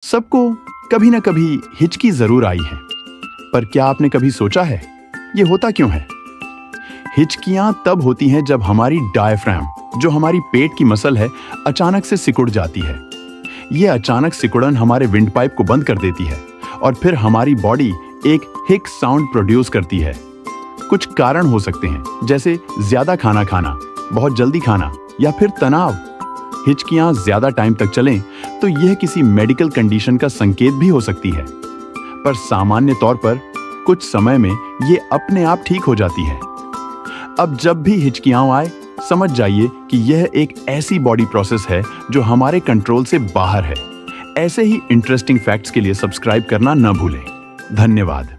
सबको कभी ना कभी हिचकी जरूर आई है, पर क्या आपने कभी सोचा है ये होता क्यों है? हिचकियां तब होती हैं जब हमारी डायफ्राम, जो हमारी पेट की मसल है, अचानक से सिकुड़ जाती है। यह अचानक सिकुड़न हमारे विंड पाइप को बंद कर देती है और फिर हमारी बॉडी एक हिक साउंड प्रोड्यूस करती है। कुछ कारण हो सकते हैं, जैसे ज्यादा खाना खाना, बहुत जल्दी खाना या फिर तनाव। हिचकियां ज्यादा टाइम तक चलें तो यह किसी मेडिकल कंडीशन का संकेत भी हो सकती है, पर सामान्य तौर पर कुछ समय में ये अपने आप ठीक हो जाती है। अब जब भी हिचकियां आए, समझ जाइए कि यह एक ऐसी बॉडी प्रोसेस है जो हमारे कंट्रोल से बाहर है। ऐसे ही इंटरेस्टिंग फैक्ट्स के लिए सब्सक्राइब करना न भूलें। धन्यवाद।